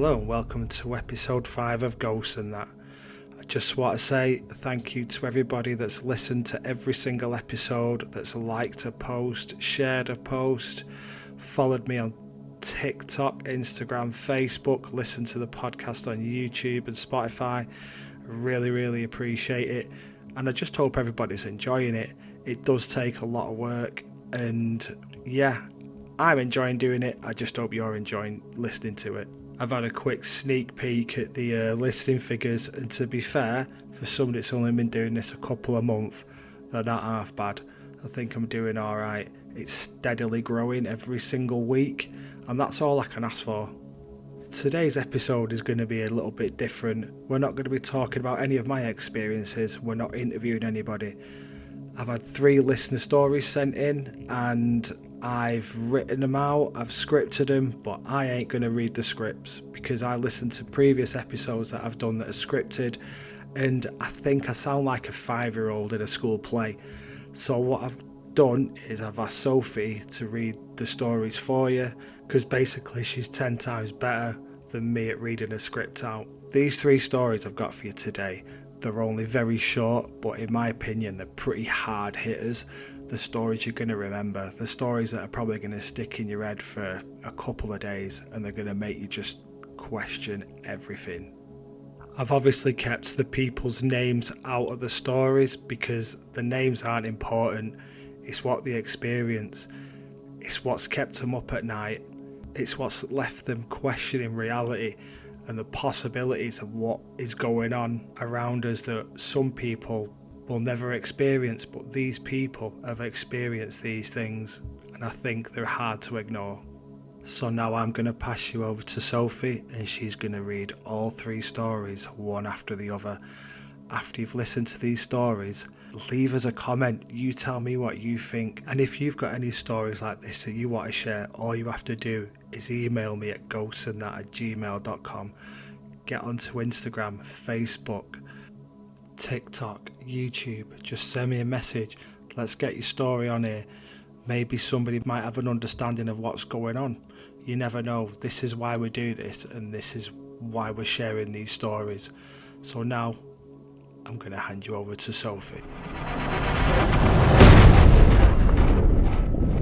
Hello and welcome to episode 5 of Ghosts and That. I just want to say thank you to everybody that's listened to every single episode, that's liked a post, shared a post, followed me on TikTok, Instagram, Facebook, listened to the podcast on YouTube and Spotify. Really appreciate it, and I just hope everybody's enjoying it. It does take a lot of work, and yeah, I'm enjoying doing it. I just hope you're enjoying listening to it. I've had a quick sneak peek at the listening figures, and to be fair, for someone that's only been doing this a couple of months, they're not half bad. I think I'm doing alright. It's steadily growing every single week, and that's all I can ask for. Today's episode is going to be a little bit different. We're not going to be talking about any of my experiences. We're not interviewing anybody. I've had 3 listener stories sent in, and I've written them out, I've scripted them, but I ain't going to read the scripts because I listened to previous episodes that I've done that are scripted, and I think I sound like a 5-year-old in a school play. So what I've done is I've asked Sophie to read the stories for you, because basically she's 10 times better than me at reading a script out. These 3 stories I've got for you today, they're only very short, but in my opinion they're pretty hard hitters. The stories you're going to remember, the stories that are probably going to stick in your head for a couple of days, and they're going to make you just question everything. I've obviously kept the people's names out of the stories because the names aren't important. It's what they experience. It's what's kept them up at night. It's what's left them questioning reality and the possibilities of what is going on around us that some people will never experience, but these people have experienced these things, and I think they're hard to ignore. So now I'm going to pass you over to Sophie, and she's going to read all 3 stories one after the other. After you've listened to these stories, leave us a comment. You tell me what you think, and if you've got any stories like this that you want to share, all you have to do is email me at ghostsandthat@gmail.com. Get onto Instagram, Facebook, TikTok, YouTube. Just send me a message. Let's get your story on here. Maybe somebody might have an understanding of what's going on. You never know. This is why we do this, and this is why we're sharing these stories. So now I'm going to hand you over to Sophie.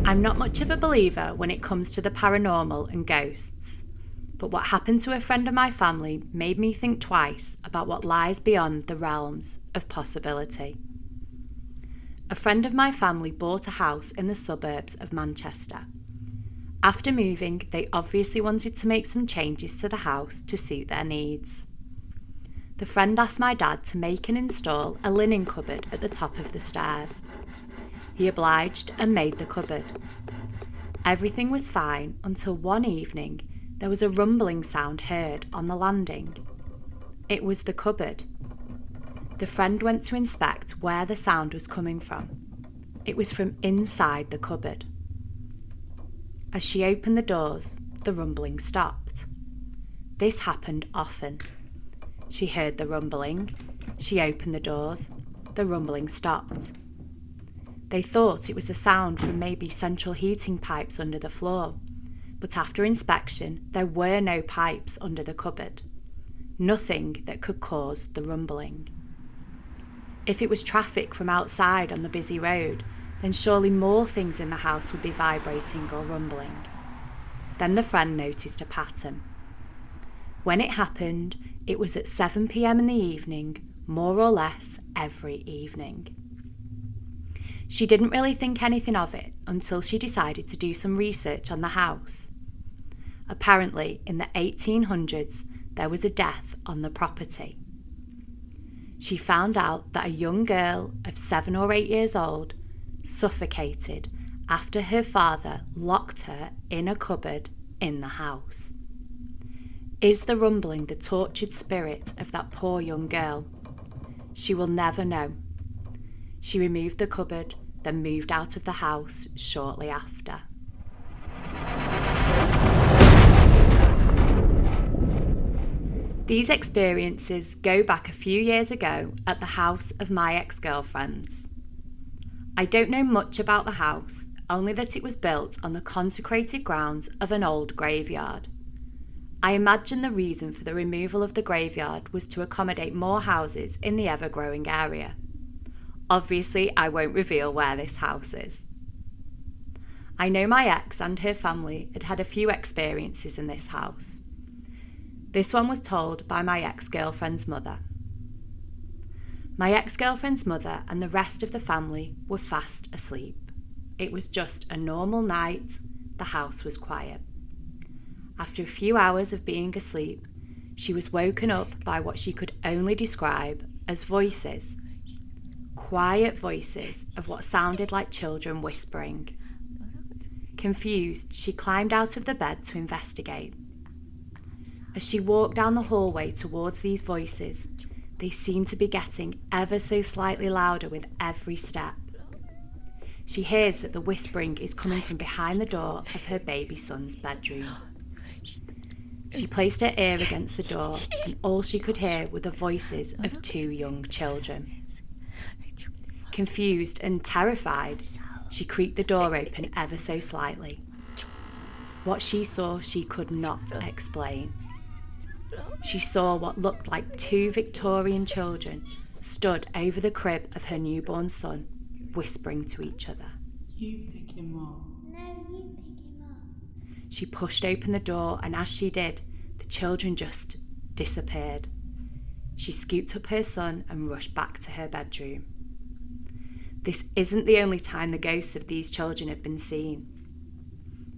I'm not much of a believer when it comes to the paranormal and ghosts, but what happened to a friend of my family made me think twice about what lies beyond the realms of possibility. A friend of my family bought a house in the suburbs of Manchester. After moving, they obviously wanted to make some changes to the house to suit their needs. The friend asked my dad to make and install a linen cupboard at the top of the stairs. He obliged and made the cupboard. Everything was fine until one evening there was a rumbling sound heard on the landing. It was the cupboard. The friend went to inspect where the sound was coming from. It was from inside the cupboard. As she opened the doors, the rumbling stopped. This happened often. She heard the rumbling. She opened the doors. The rumbling stopped. They thought it was a sound from maybe central heating pipes under the floor, but after inspection, there were no pipes under the cupboard. Nothing that could cause the rumbling. If it was traffic from outside on the busy road, then surely more things in the house would be vibrating or rumbling. Then the friend noticed a pattern. When it happened, it was at 7 p.m. in the evening, more or less every evening. She didn't really think anything of it until she decided to do some research on the house. Apparently, in the 1800s, there was a death on the property. She found out that a young girl of 7 or 8 years old suffocated after her father locked her in a cupboard in the house. Is the rumbling the tortured spirit of that poor young girl? She will never know. She removed the cupboard, then moved out of the house shortly after. These experiences go back a few years ago at the house of my ex-girlfriends. I don't know much about the house, only that it was built on the consecrated grounds of an old graveyard. I imagine the reason for the removal of the graveyard was to accommodate more houses in the ever-growing area. Obviously, I won't reveal where this house is. I know my ex and her family had had a few experiences in this house. This one was told by my ex-girlfriend's mother. My ex-girlfriend's mother and the rest of the family were fast asleep. It was just a normal night. The house was quiet. After a few hours of being asleep, she was woken up by what she could only describe as voices. Quiet voices of what sounded like children whispering. Confused, she climbed out of the bed to investigate. As she walked down the hallway towards these voices, they seemed to be getting ever so slightly louder with every step. She hears that the whispering is coming from behind the door of her baby son's bedroom. She placed her ear against the door, and all she could hear were the voices of 2 young children. Confused and terrified, she creaked the door open ever so slightly. What she saw, she could not explain. She saw what looked like 2 Victorian children stood over the crib of her newborn son, whispering to each other. You pick him up. No, you pick him up. She pushed open the door, and as she did, the children just disappeared. She scooped up her son and rushed back to her bedroom. This isn't the only time the ghosts of these children have been seen.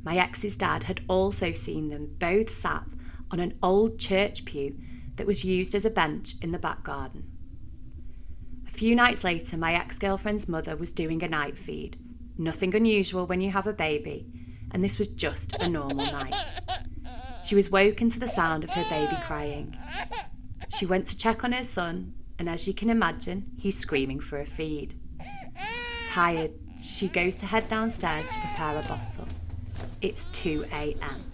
My ex's dad had also seen them both sat on an old church pew that was used as a bench in the back garden. A few nights later, my ex-girlfriend's mother was doing a night feed. Nothing unusual when you have a baby, and this was just a normal night. She was woken to the sound of her baby crying. She went to check on her son, and as you can imagine, he's screaming for a feed. Tired, she goes to head downstairs to prepare a bottle. It's 2 a.m.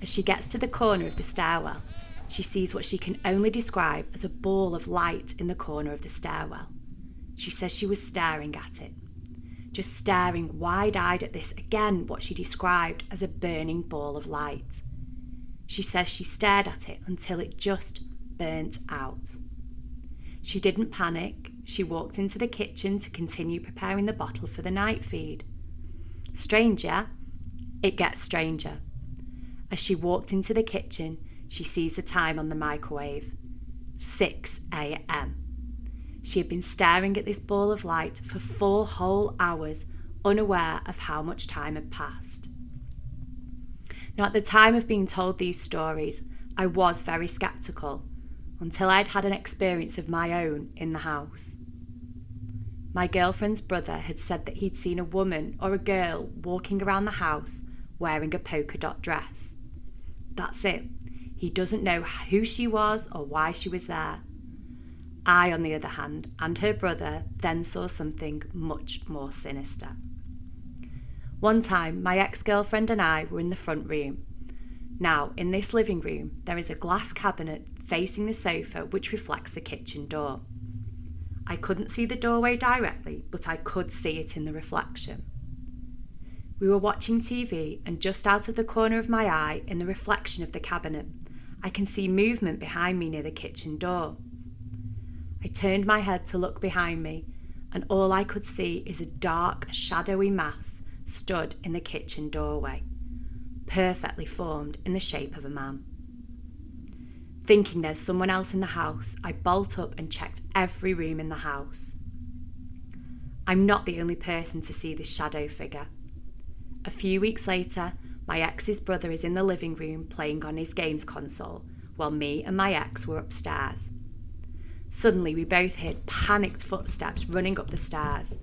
As she gets to the corner of the stairwell, she sees what she can only describe as a ball of light in the corner of the stairwell. She says she was staring at it, just staring wide-eyed at this, again what she described as a burning ball of light. She says she stared at it until it just burnt out. She didn't panic. She walked into the kitchen to continue preparing the bottle for the night feed. Strange, yeah? It gets stranger. As she walked into the kitchen, she sees the time on the microwave. 6 a.m. She had been staring at this ball of light for 4 whole hours, unaware of how much time had passed. Now, at the time of being told these stories, I was very sceptical, until I'd had an experience of my own in the house. My girlfriend's brother had said that he'd seen a woman or a girl walking around the house wearing a polka dot dress. That's it. He doesn't know who she was or why she was there. I, on the other hand, and her brother then saw something much more sinister. One time, my ex-girlfriend and I were in the front room. Now, in this living room, there is a glass cabinet facing the sofa which reflects the kitchen door. I couldn't see the doorway directly, but I could see it in the reflection. We were watching TV, and just out of the corner of my eye, in the reflection of the cabinet, I can see movement behind me near the kitchen door. I turned my head to look behind me, and all I could see is a dark, shadowy mass stood in the kitchen doorway, perfectly formed in the shape of a man. Thinking there's someone else in the house, I bolt up and checked every room in the house. I'm not the only person to see this shadow figure. A few weeks later, my ex's brother is in the living room playing on his games console, while me and my ex were upstairs. Suddenly, we both heard panicked footsteps running up the stairs.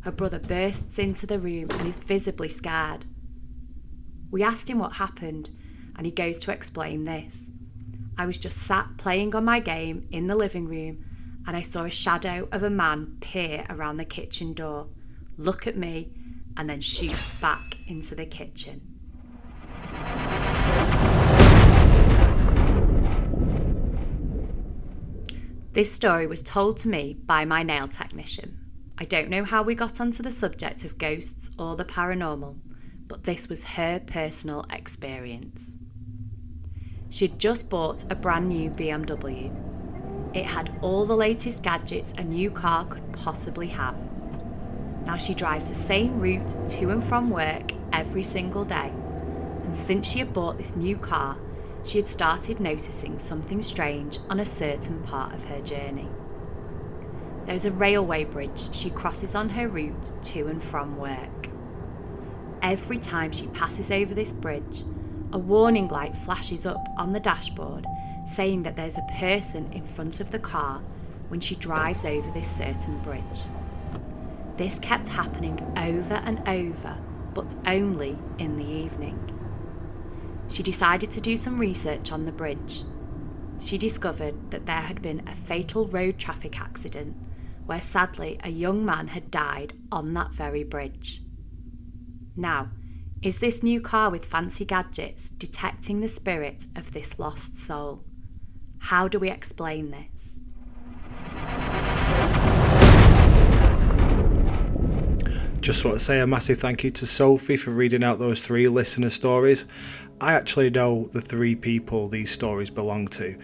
Her brother bursts into the room and is visibly scared. We asked him what happened, and he goes to explain this. I was just sat playing on my game in the living room, and I saw a shadow of a man peer around the kitchen door, look at me, and then shoot back into the kitchen. This story was told to me by my nail technician. I don't know how we got onto the subject of ghosts or the paranormal, but this was her personal experience. She'd just bought a brand new BMW. It had all the latest gadgets a new car could possibly have. Now she drives the same route to and from work every single day. And since she had bought this new car, she had started noticing something strange on a certain part of her journey. There's a railway bridge she crosses on her route to and from work. Every time she passes over this bridge, a warning light flashes up on the dashboard saying that there's a person in front of the car when she drives over this certain bridge. This kept happening over and over, but only in the evening. She decided to do some research on the bridge. She discovered that there had been a fatal road traffic accident where sadly a young man had died on that very bridge. Now, is this new car with fancy gadgets detecting the spirit of this lost soul? How do we explain this? Just want to say a massive thank you to Sophie for reading out those 3 listener stories. I actually know the 3 people these stories belong to,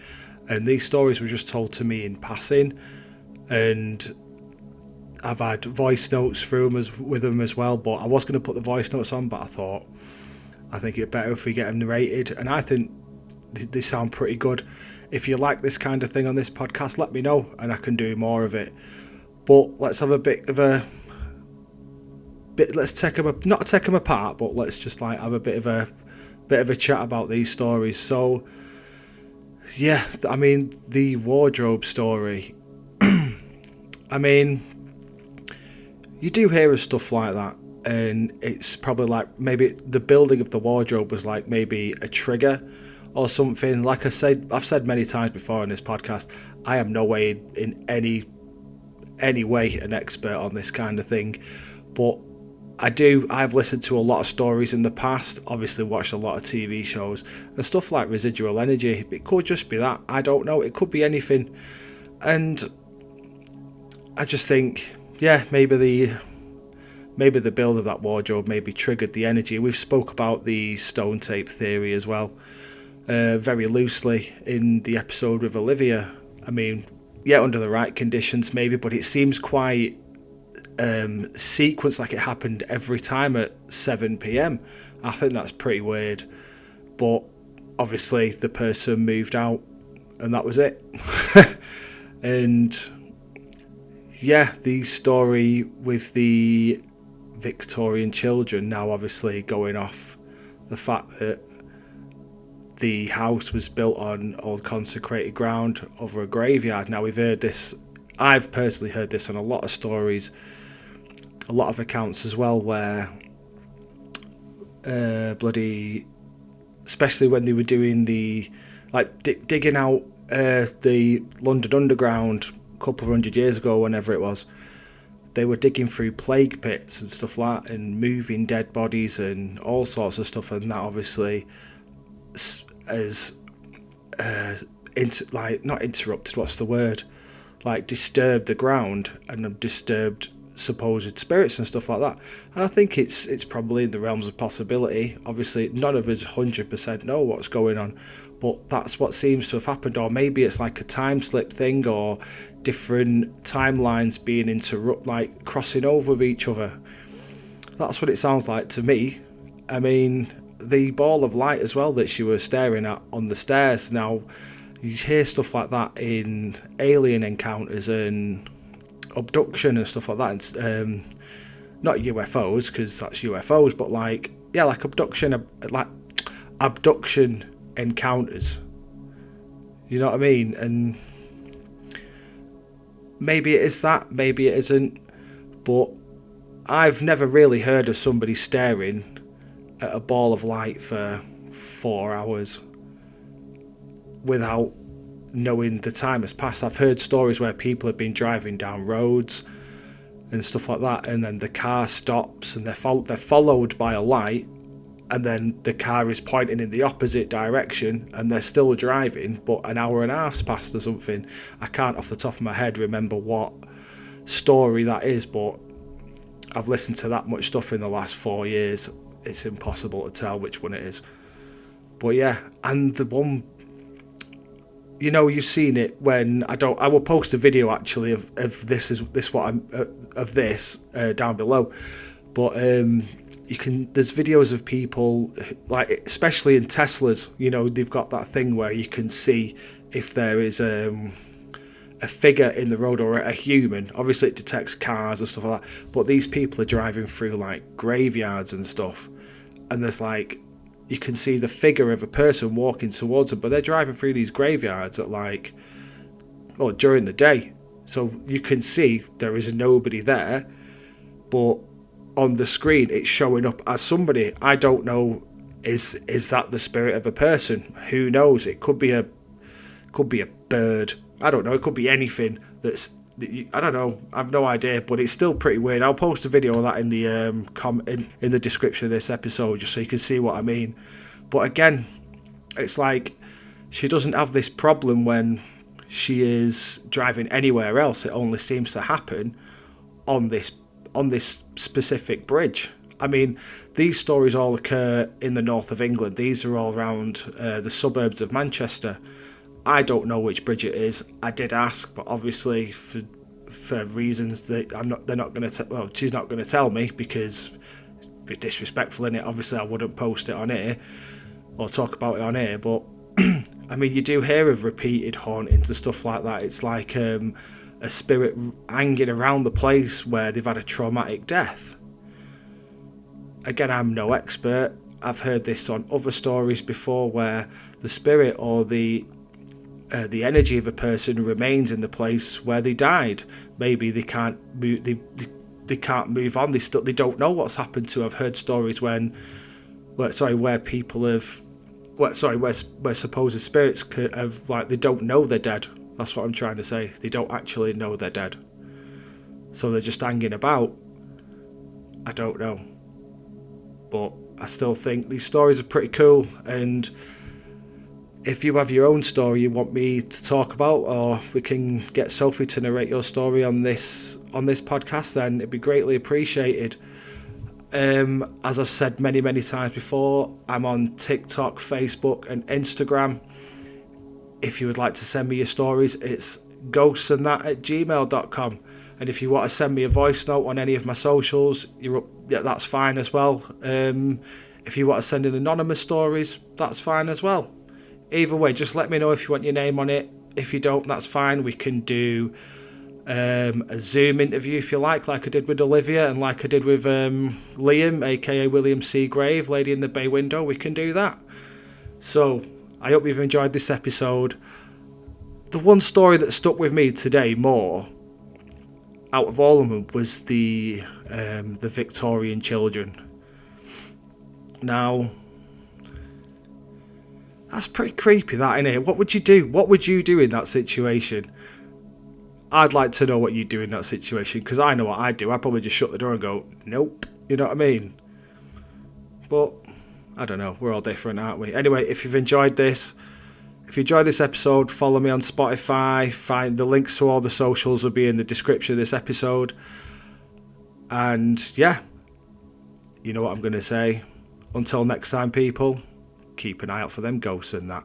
and these stories were just told to me in passing, and I've had voice notes through them with them as well, but I was going to put the voice notes on, but I think it's better if we get them narrated, and I think they sound pretty good. If you like this kind of thing on this podcast, let me know and I can do more of it. But let's have a bit of a let's not take them apart, but let's just like have a bit of a chat about these stories. So yeah, I mean, the wardrobe story, I mean, you do hear of stuff like that, and it's probably like maybe the building of the wardrobe was like maybe a trigger or something. Like I've said many times before in this podcast, I am no way in any way an expert on this kind of thing, but I've listened to a lot of stories in the past, obviously watched a lot of TV shows and stuff like residual energy. It could just be that, I don't know, it could be anything. And I just think, yeah, maybe the build of that wardrobe maybe triggered the energy. We've spoke about the stone tape theory as well, very loosely in the episode with Olivia. I mean, yeah, under the right conditions maybe, but it seems quite sequenced, like it happened every time at 7 p.m. I think that's pretty weird, but obviously the person moved out and that was it. And yeah, the story with the Victorian children now obviously going off the fact that the house was built on old consecrated ground over a graveyard. Now we've heard this, I've personally heard this on a lot of stories, a lot of accounts as well, where especially when they were doing the digging out the London Underground a couple of 100 years ago, whenever it was, they were digging through plague pits and stuff like that and moving dead bodies and all sorts of stuff, and that obviously as not interrupted, what's the word, like disturbed the ground and disturbed supposed spirits and stuff like that. And I think it's probably in the realms of possibility. Obviously none of us 100% know what's going on, but that's what seems to have happened. Or maybe it's like a time slip thing, or different timelines being like crossing over with each other. That's what it sounds like to me. I mean, the ball of light as well that she was staring at on the stairs. Now you hear stuff like that in alien encounters and abduction and stuff like that. Not UFOs, because that's UFOs, but like abduction encounters, you know what I mean? And maybe it is that, maybe it isn't, but I've never really heard of somebody staring at a ball of light for 4 hours without knowing the time has passed. I've heard stories where people have been driving down roads and stuff like that, and then the car stops and they're followed by a light, and then the car is pointing in the opposite direction and they're still driving, but an hour and a half's passed or something. I can't off the top of my head remember what story that is, but I've listened to that much stuff in the last 4 years, it's impossible to tell which one it is. But yeah, and the one you know, you've seen it when I will post a video actually of this down below, but there's videos of people like, especially in Teslas, you know, they've got that thing where you can see if there is a figure in the road or a human. Obviously it detects cars and stuff like that, but these people are driving through like graveyards and stuff, and there's like, you can see the figure of a person walking towards them, but they're driving through these graveyards at like, well, during the day. So you can see there is nobody there, but on the screen it's showing up as somebody. I don't know, is that the spirit of a person? Who knows? It could be a bird. I don't know. It could be anything I don't know. I've no idea, but it's still pretty weird. I'll post a video of that in the in the description of this episode, just so you can see what I mean. But again, it's like she doesn't have this problem when she is driving anywhere else. It only seems to happen on this specific bridge. I mean, these stories all occur in the north of England. These are all around the suburbs of Manchester. I don't know which bridge it is. I did ask, but obviously for reasons that she's not going to tell me, because it's a bit disrespectful, innit? Obviously I wouldn't post it on here or talk about it on here, but I mean, you do hear of repeated hauntings and stuff like that. It's like a spirit hanging around the place where they've had a traumatic death. Again, I'm no expert. I've heard this on other stories before, where the spirit or the energy of a person remains in the place where they died. Maybe they can't move. They can't move on. They don't know what's happened to. I've heard stories where people have, where supposed spirits have, like, they don't know they're dead. That's what I'm trying to say. They don't actually know they're dead, so they're just hanging about. I don't know, but I still think these stories are pretty cool. And if you have your own story you want me to talk about, or we can get Sophie to narrate your story on this podcast, then it'd be greatly appreciated. As I've said many times before, I'm on TikTok, Facebook and Instagram. If you would like to send me your stories, it's ghostsandthat@gmail.com. And if you want to send me a voice note on any of my socials, that's fine as well. If you want to send in anonymous stories, that's fine as well. Either way, just let me know if you want your name on it. If you don't, that's fine. We can do a Zoom interview if you like I did with Olivia and like I did with Liam, aka William Seagrave, Lady in the Bay Window. We can do that. So I hope you've enjoyed this episode. The one story that stuck with me today more out of all of them was the Victorian children. Now, that's pretty creepy, that, innit? What would you do? What would you do in that situation? I'd like to know what you do in that situation, because I know what I'd do. I'd probably just shut the door and go, nope. You know what I mean? But I don't know. We're all different, aren't we? Anyway, if you've enjoyed this episode, follow me on Spotify. Find the links to all the socials will be in the description of this episode. And yeah, you know what I'm going to say. Until next time, people, keep an eye out for them ghosts and that.